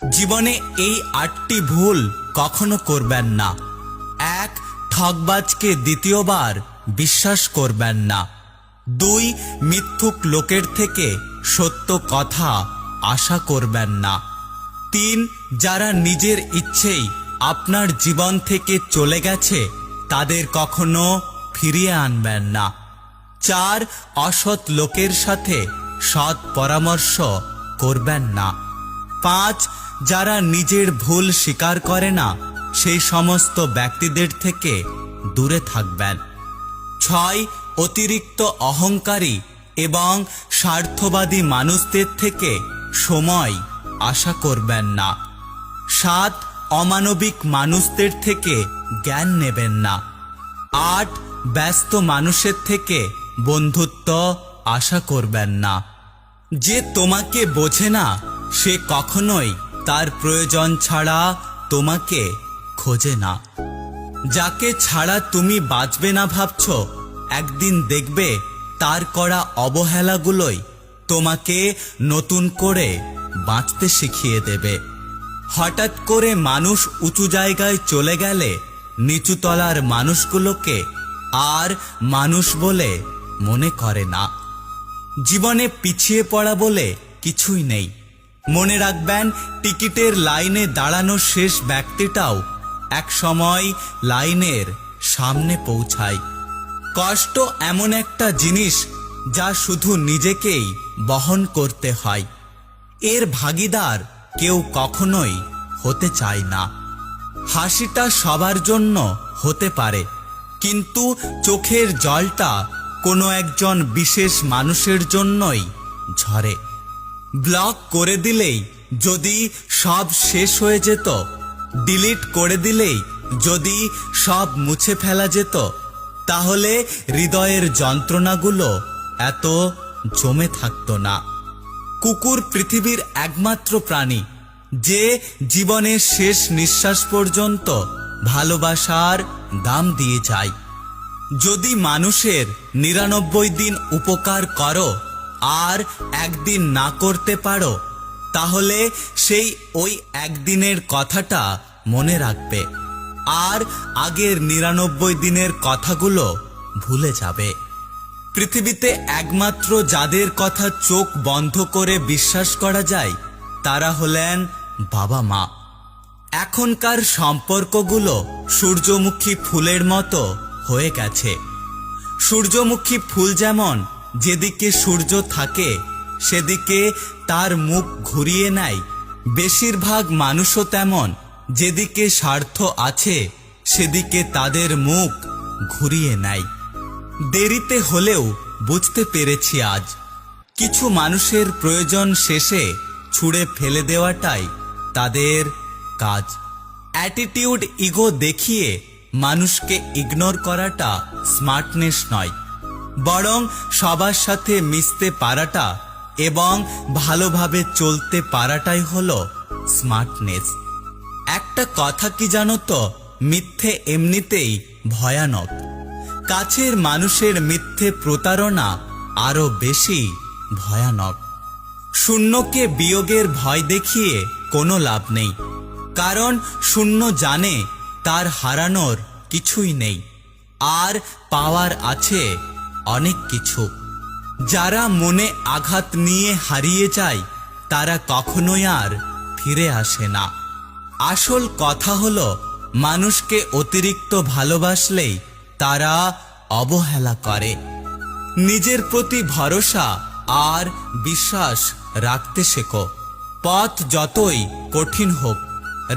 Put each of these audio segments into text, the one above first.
জীবনে এই ৮টি ভুল কখনো করবেন না। ১. ঠকবাজকে দ্বিতীয়বার বিশ্বাস করবেন না। ২. মিথ্যুক লোকের থেকে সত্য কথা আশা করবেন না। ৩. যারা নিজের ইচ্ছেই আপনার জীবন থেকে চলে গেছে তাদের কখনো ফিরিয়ে আনবেন না। ৪. অসৎ লোকের সাথে সৎ পরামর্শ করবেন না। ৫. যারা নিজের ভুল স্বীকার করে না সেই সমস্ত ব্যক্তিদের থেকে দূরে থাকবেন। ৬. অতিরিক্ত অহংকারী এবং স্বার্থবাদী মানুষদের থেকে সময় আশা করবেন না। ৭. অমানবিক মানুষদের থেকে জ্ঞান নেবেন না। ৮. ব্যস্ত মানুষের থেকে বন্ধুত্ব আশা করবেন না। যে তোমাকে বোঝে না সে কখনোই তার প্রয়োজন ছাড়া তোমাকে খোঁজে না। যাকে ছাড়া তুমি বাঁচবে না ভাবছ, একদিন দেখবে তার করা অবহেলাগুলোই তোমাকে নতুন করে বাঁচতে শিখিয়ে দেবে। হঠাৎ করে মানুষ উঁচু জায়গায় চলে গেলে নিচুতলার মানুষগুলোকে আর মানুষ বলে মনে করে না। জীবনে পিছিয়ে পড়া বলে কিছুই নেই। মনে রাখবেন, টিকিটের লাইনে দাঁড়ানো শেষ ব্যক্তিটাও এক সময় লাইনের সামনে পৌঁছায়। কষ্ট এমন একটা জিনিস যা শুধু নিজেকেই বহন করতে হয়। এর ভাগীদার কেউ কখনোই হতে চায় না। হাসিটা সবার জন্য হতে পারে, কিন্তু চোখের জলটা কোনো একজন বিশেষ মানুষের জন্যই ঝরে। ব্লক করে দিলেই যদি সব শেষ হয়ে যেত, ডিলিট করে দিলেই যদি সব মুছে ফেলা যেত, তাহলে হৃদয়ের যন্ত্রণাগুলো এত জমে থাকতো না। কুকুর পৃথিবীর একমাত্র প্রাণী যে জীবনের শেষ নিঃশ্বাস পর্যন্ত ভালোবাসার দাম দিয়ে যায়। যদি মানুষের ৯৯ দিন উপকার করো আর একদিন না করতে পারো, তাহলে সেই ওই একদিনের কথাটা মনে রাখবে আর আগের ৯৯ দিনের কথাগুলো ভুলে যাবে। পৃথিবীতে একমাত্র যাদের কথা চোখ বন্ধ করে বিশ্বাস করা যায় তারা হলেন বাবা মা। এখনকার সম্পর্কগুলো সূর্যমুখী ফুলের মতো হয়ে গেছে। সূর্যমুখী ফুল যেমন যেদিকে সূর্য থাকে সেদিকে তার মুখ ঘুরিয়ে নেয়, বেশিরভাগ মানুষও তেমন যেদিকে স্বার্থ আছে সেদিকে তাদের মুখ ঘুরিয়ে নেয়। দেরিতে হলেও বুঝতে পেরেছি আজ, কিছু মানুষের প্রয়োজন শেষে ছুঁড়ে ফেলে দেওয়াটাই তাদের কাজ। অ্যাটিটিউড, ইগো দেখিয়ে মানুষকে ইগনোর করাটা স্মার্টনেস নয়, বরং সবার সাথে মিশতে পারাটা এবং ভালোভাবে চলতে পারাটাই হলো স্মার্টনেস। একটা কথা কি জানো তো, মিথ্যে এমনিতেই ভয়ানক, কাছের মানুষের মিথ্যে প্রতারণা আরো বেশি ভয়ানক। শূন্যকে বিয়োগের ভয় দেখিয়ে কোনো লাভ নেই, কারণ শূন্য জানে তার হারানোর কিছুই নেই আর পাওয়ার আছে অনেক কিছু। যারা মনে আঘাত নিয়ে হারিয়ে যায় তারা কখনোই আর ফিরে আসে না। আসল কথা হলো, মানুষকে অতিরিক্ত ভালোবাসলেই তারা অবহেলা করে। নিজের প্রতি ভরসা আর বিশ্বাস রাখতে শেখো। পথ যতই কঠিন হোক,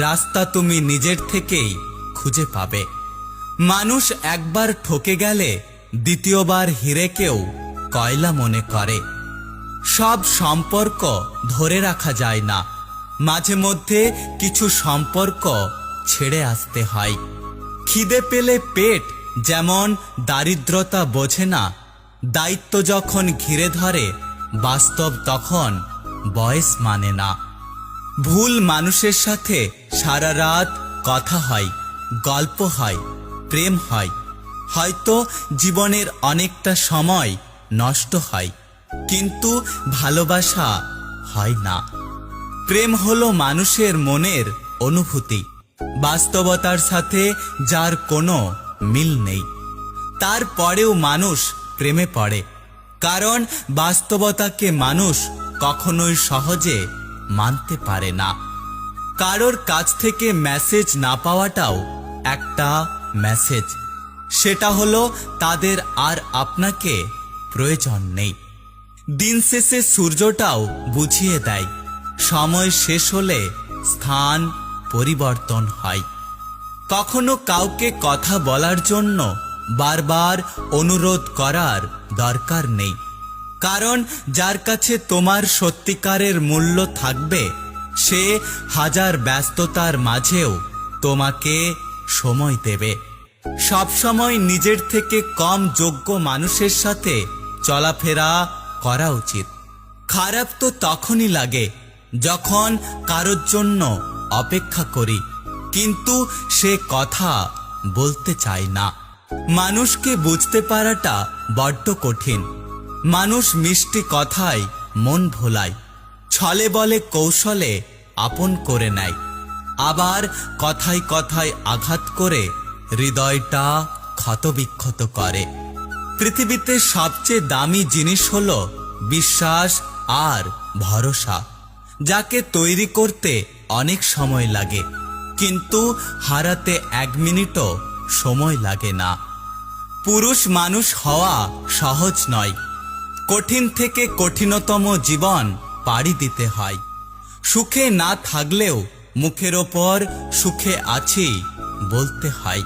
রাস্তা তুমি নিজের থেকেই খুঁজে পাবে। মানুষ একবার ঠকে গেলে দ্বিতীয়বার হিরেকেও কয়লা মনে করে। সব সম্পর্ক ধরে রাখা যায় না, মাঝে মধ্যে কিছু সম্পর্ক ছেড়ে আসতে হয়। খিদে পেলে পেট যেমন দারিদ্রতা বোঝে না, দায়িত্ব যখন ঘিরে ধরে বাস্তব তখন বয়স মানে না। ভুল মানুষের সাথে সারা রাত কথা হয়, গল্প হয়, প্রেম হয়, হয়তো জীবনের অনেকটা সময় নষ্ট হয়, কিন্তু ভালোবাসা হয় না। প্রেম হলো মানুষের মনের অনুভূতি, বাস্তবতার সাথে যার কোনো মিল নেই। তারপরেও মানুষ প্রেমে পড়ে, কারণ বাস্তবতাকে মানুষ কখনোই সহজে মানতে পারে না। কারোর কাছ থেকে মেসেজ না পাওয়াটাও একটা মেসেজ, সেটা হলো তাদের আর আপনাকে প্রয়োজন নেই। দিন শেষে সূর্যটাও বুঝিয়ে দেয়, সময় শেষ হলে স্থান পরিবর্তন হয়। কখনো কাউকে কথা বলার জন্য বারবার অনুরোধ করার দরকার নেই, কারণ যার কাছে তোমার সত্যিকারের মূল্য থাকবে সে হাজার ব্যস্ততার মাঝেও তোমাকে সময় দেবে। সবসময় নিজের থেকে কম যোগ্য মানুষের সাথে চলাফেরা করা উচিত। খারাপ তো তখনই লাগে যখন কারোর জন্য অপেক্ষা করি, কিন্তু সে কথা বলতে চায় না। মানুষকে বুঝতে পারাটা বড্ড কঠিন। মানুষ মিষ্টি কথায় মন ভোলায়, ছলে বলে কৌশলে আপন করে নেয়, আবার কথায় কথায় আঘাত করে হৃদয়টা ক্ষতবিক্ষত করে। পৃথিবীতে সবচেয়ে দামি জিনিস হলো বিশ্বাস আর ভরসা, যাকে তৈরি করতে অনেক সময় লাগে, কিন্তু হারাতে 1 মিনিটও সময় লাগে না। পুরুষ মানুষ হওয়া সহজ নয়, কঠিন থেকে কঠিনতম জীবন পাড়ি দিতে হয়। সুখে না থাকলেও মুখের ওপর সুখে আছি বলতে হয়।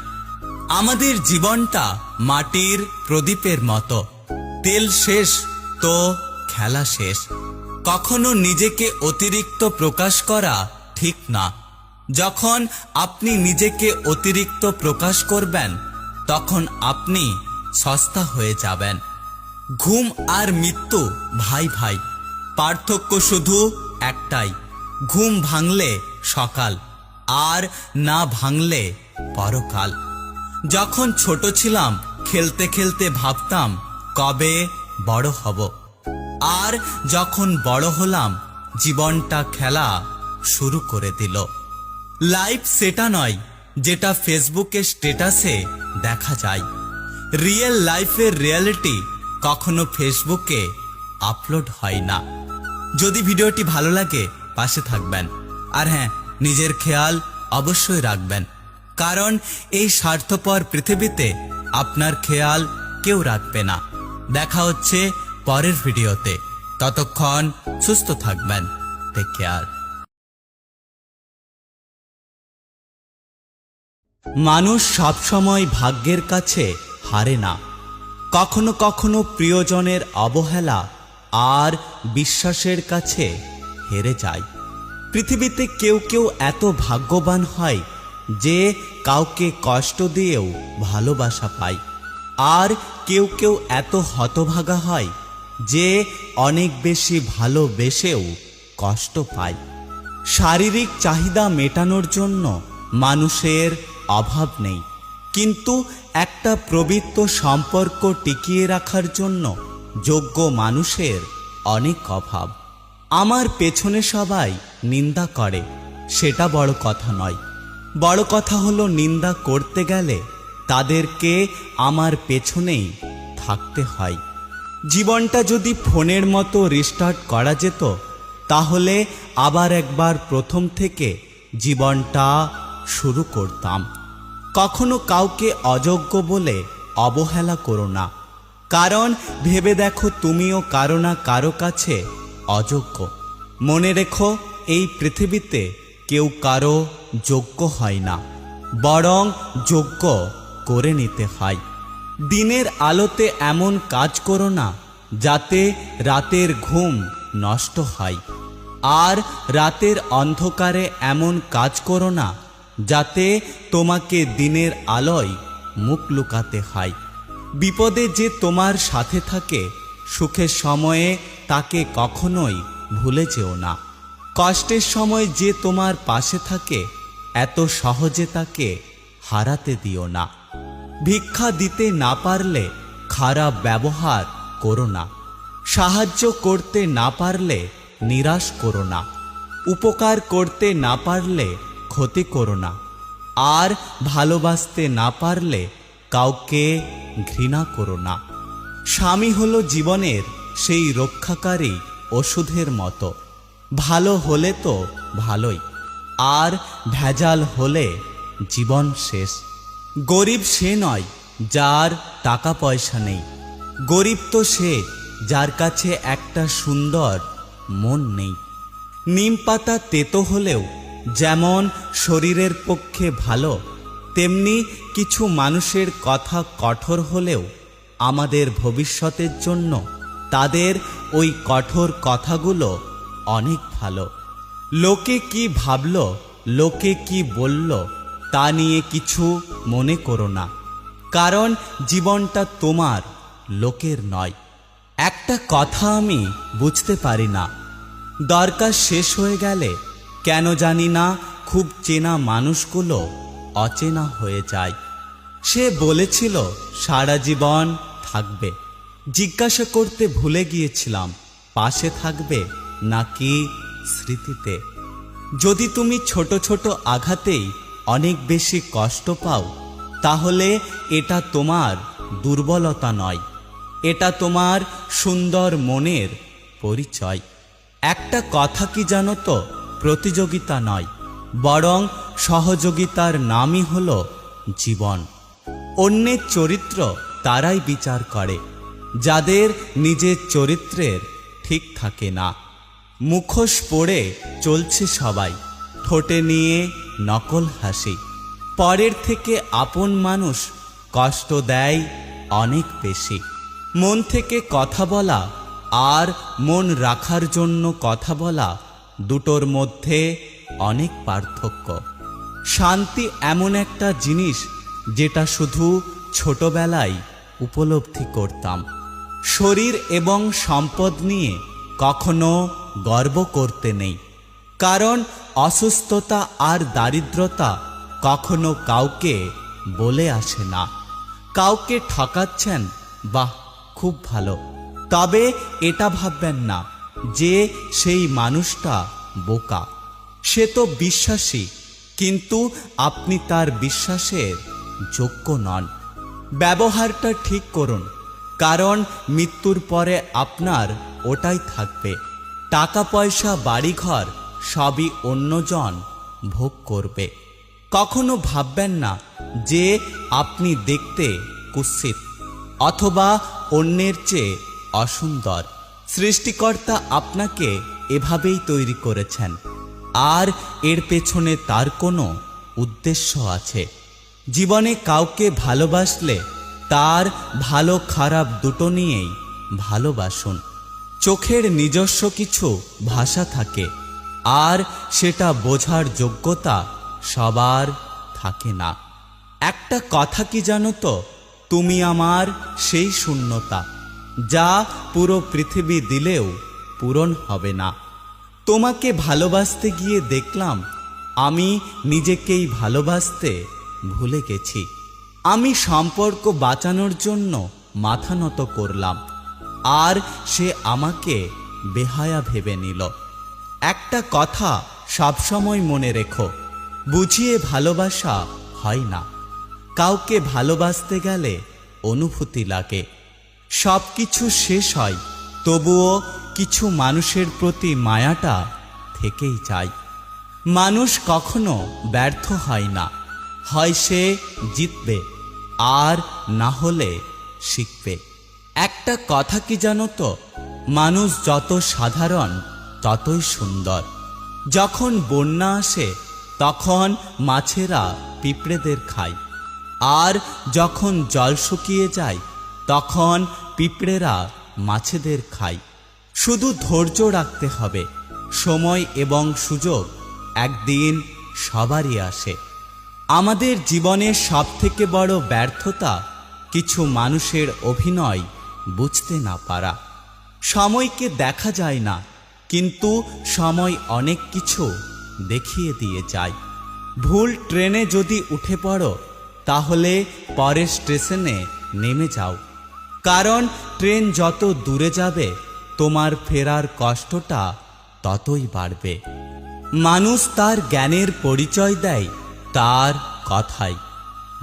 আমাদের জীবনটা মাটির প্রদীপের মতো, তেল শেষ তো খেলা শেষ। কখনো নিজেকে অতিরিক্ত প্রকাশ করা ঠিক না। যখন আপনি নিজেকে অতিরিক্ত প্রকাশ করবেন তখন আপনি সস্তা হয়ে যাবেন। ঘুম আর মৃত্যু ভাই ভাই, পার্থক্য শুধু একটাই, ঘুম ভাঙলে সকাল, আর না ভাঙলে পরকাল। যখন ছোট ছিলাম খেলতে খেলতে ভাবতাম কবে বড় হব, আর যখন বড় হলাম জীবনটা খেলা শুরু করে দিল। লাইফ সেটা নয় যেটা ফেসবুকে স্ট্যাটাসে দেখা যায়। রিয়েল লাইফের রিয়েলিটি কখনো ফেসবুকে আপলোড হয় না। যদি ভিডিওটি ভালো লাগে পাশে থাকবেন, আর হ্যাঁ, নিজের খেয়াল অবশ্যই রাখবেন, কারণ এই স্বার্থপর পৃথিবীতে আপনার খেয়াল কেউ রাখবে না। দেখা হচ্ছে পরের ভিডিওতে, ততক্ষণ সুস্থ থাকবেন। Take care. মানুষ সবসময় ভাগ্যের কাছে হারে না, কখনো কখনো প্রিয়জনের অবহেলা আর বিশ্বাসের কাছে হেরে যায়। পৃথিবীতে কেউ কেউ এত ভাগ্যবান হয় যে কাউকে কষ্ট দিয়েও ভালোবাসা পায়, আর কেউ কেউ এত হতভাগা হয় যে অনেক বেশি ভালোবেসেও কষ্ট পায়। শারীরিক চাহিদা মেটানোর জন্য মানুষের অভাব নেই, কিন্তু একটা পবিত্র সম্পর্ক টিকিয়ে রাখার জন্য যোগ্য মানুষের অনেক অভাব। আমার পেছনে সবাই নিন্দা করে, সেটা বড় কথা নয়। বড় কথা হলো নিন্দা করতে গেলে তাদেরকে আমার পেছনেই থাকতে হয়। জীবনটা যদি ফোনের মতো রিস্টার্ট করা যেত, তাহলে আবার একবার প্রথম থেকে জীবনটা শুরু করতাম। কখনো কাউকে অযোগ্য বলে অবহেলা করো না, কারণ ভেবে দেখো তুমিও কারো না কারো কাছে অযোগ্য। মনে রেখো, এই পৃথিবীতে কেউ কারো যোগ্য হয় না, বরং যোগ্য করে নিতে হয়। দিনের আলোতে এমন কাজ করো না যাতে রাতের ঘুম নষ্ট হয়, আর রাতের অন্ধকারে এমন কাজ করো না যাতে তোমাকে দিনের আলোয় মুখ লুকাতে হয়। বিপদে যে তোমার সাথে থাকে, সুখের সময়ে তাকে কখনোই ভুলে যেও না। কষ্টের সময় যে তোমার পাশে থাকে, এত সহজে তাকে হারাতে দিও না। ভিক্ষা দিতে না পারলে খারাপ ব্যবহার করো না, সাহায্য করতে না পারলে নিরাশ করো না। উপকার করতে না পারলে ক্ষতি করো না, আর ভালোবাসতে না পারলে কাউকে ঘৃণা করো না। স্বামী হলো জীবনের সেই রক্ষাকারী ওষুধের মতো। ভালো হলে তো ভালোই, আর ভেজাল হলে জীবন শেষ। গরিব সে নয় যার টাকা পয়সা নেই, গরিব তো সে যার কাছে একটা সুন্দর মন নেই। নিম পাতা তেতো হলেও যেমন শরীরের পক্ষে ভালো, তেমনি কিছু মানুষের কথা কঠোর হলেও আমাদের ভবিষ্যতের জন্য তাদের ওই কঠোর কথাগুলো অনেক ভালো। লোকে কি ভাবল, লোকে কি বলল, তা নিয়ে কিছু মনে করো না, কারণ জীবনটা তোমার, লোকের নয়। একটা কথা আমি বুঝতে পারি না, দরকার শেষ হয়ে গেলে কেন জানি না খুব চেনা মানুষগুলো অচেনা হয়ে যায়। সে বলেছিল সারা জীবন থাকবে, জিজ্ঞাসা করতে ভুলে গিয়েছিলাম পাশে থাকবে নাকি স্মৃতিতে। যদি তুমি ছোট ছোট আঘাতেই অনেক বেশি কষ্ট পাও, তাহলে এটা তোমার দুর্বলতা নয়, এটা তোমার সুন্দর মনের পরিচয়। একটা কথা কি জানো তো, প্রতিযোগিতা নয়, বরং সহযোগিতার নামই হলো জীবন। অন্যের চরিত্র তারাই বিচার করে যাদের নিজের চরিত্রের ঠিক থাকে না। মুখোশ পরে চলছে সবাই, ঠোঁটে নিয়ে নকল হাসি। পরের থেকে আপন মানুষ কষ্ট দেয় অনেক বেশি। মন থেকে কথা বলা আর মন রাখার জন্য কথা বলা, দুটোর মধ্যে অনেক পার্থক্য। শান্তি এমন একটা জিনিস যেটা শুধু ছোটবেলায় উপলব্ধি করতাম। শরীর এবং সম্পদ নিয়ে কখনো গর্ব করতে নেই, কারণ অসুস্থতা আর দারিদ্রতা কখনো কাউকে বলে আসে না। কাউকে ঠকাচ্ছেন, বাহ খুব ভালো, তবে এটা ভাববেন না যে সেই মানুষটা বোকা। সে তো বিশ্বাসী, কিন্তু আপনি তার বিশ্বাসের যোগ্য নন। ব্যবহারটা ঠিক করুন, কারণ মৃত্যুর পরে আপনার ওটাই থাকবে। টাকা পয়সা বাড়িঘর সবই অন্যজন ভোগ করবে। কখনো ভাববেন না যে আপনি দেখতে কুৎসিত অথবা অন্যের চেয়ে অসুন্দর। সৃষ্টিকর্তা আপনাকে এভাবেই তৈরি করেছেন, আর এর পেছনে তার কোনো উদ্দেশ্য আছে। জীবনে কাউকে ভালোবাসলে তার ভালো খারাপ দুটো নিয়েই ভালোবাসুন। চোখের নিজস্ব কিছু ভাষা থাকে, আর সেটা বোঝার যোগ্যতা সবার থাকে না। একটা কথা কি জানো তো, তুমি আমার সেই শূন্যতা যা পুরো পৃথিবী দিলেও পূরণ হবে না। তোমাকে ভালোবাসতে গিয়ে দেখলাম আমি নিজেকেই ভালোবাসতে ভুলে গেছি। আমি সম্পর্ক বাঁচানোর জন্য মাথা নত করলাম, আর সে আমাকে বেহায়া ভেবে নিল। একটা কথা সবসময় মনে রেখো, বুঝিয়ে ভালোবাসা হয় না। কাউকে ভালোবাসতে গেলে অনুভূতি লাগে। সব কিছু শেষ হয়, তবুও কিছু মানুষের প্রতি মায়াটা থেকেই যায়। মানুষ কখনো ব্যর্থ হয় না, হয় সে জিতবে আর না হলে শিখবে। একটা কথা কি জানো তো, মানুষ যত সাধারণ ততই সুন্দর। যখন বন্যা আসে তখন মাছেরা পিঁপড়েদের খায়, আর যখন জল শুকিয়ে যায় তখন পিঁপড়েরা মাছেদের খায়। শুধু ধৈর্য রাখতে হবে, সময় এবং সুযোগ একদিন সবারই আসে। আমাদের জীবনের সবথেকে বড় ব্যর্থতা কিছু মানুষের অভিনয় বুঝতে না পারা। সময়কে দেখা যায় না, কিন্তু সময় অনেক কিছু দেখিয়ে দিয়ে যায়। ভুল ট্রেনে যদি উঠে পড়ো, তাহলে পরের স্টেশনে নেমে যাও, কারণ ট্রেন যত দূরে যাবে তোমার ফেরার কষ্টটা ততই বাড়বে। মানুষ তার জ্ঞানের পরিচয় দেয় তার কথায়,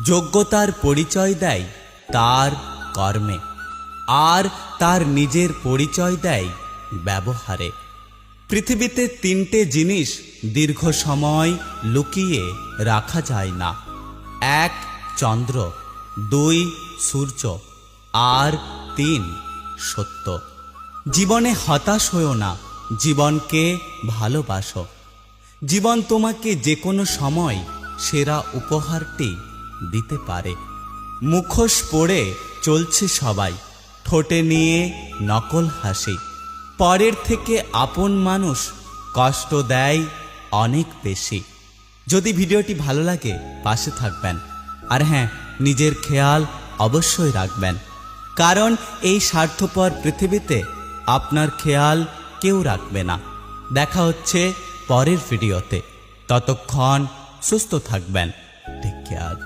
যোগ্যতার পরিচয় দেয় তার কর্মে, আর তার নিজের পরিচয় দেয় ব্যবহারে। পৃথিবীতে তিনটে জিনিস দীর্ঘ সময় লুকিয়ে রাখা যায় না। 1 চন্দ্র, 2 সূর্য, আর 3 সত্য। জীবনে হতাশ হও না, জীবনকে ভালোবাসো। জীবন তোমাকে যে কোনো সময় সেরা উপহারটি দিতে পারে। মুখোশ পরে চলছে সবাই, ঠোঁটে নিয়ে নকল হাসি। পরের থেকে আপন মানুষ কষ্ট দেয় অনেক বেশি। যদি ভিডিওটি ভালো লাগে পাশে থাকবেন, আর হ্যাঁ, নিজের খেয়াল অবশ্যই রাখবেন, কারণ এই স্বার্থপর পৃথিবীতে আপনার খেয়াল কেউ রাখবে না। দেখা হচ্ছে পরের ভিডিওতে, ততক্ষণ সুস্থ থাকবেন। Take care.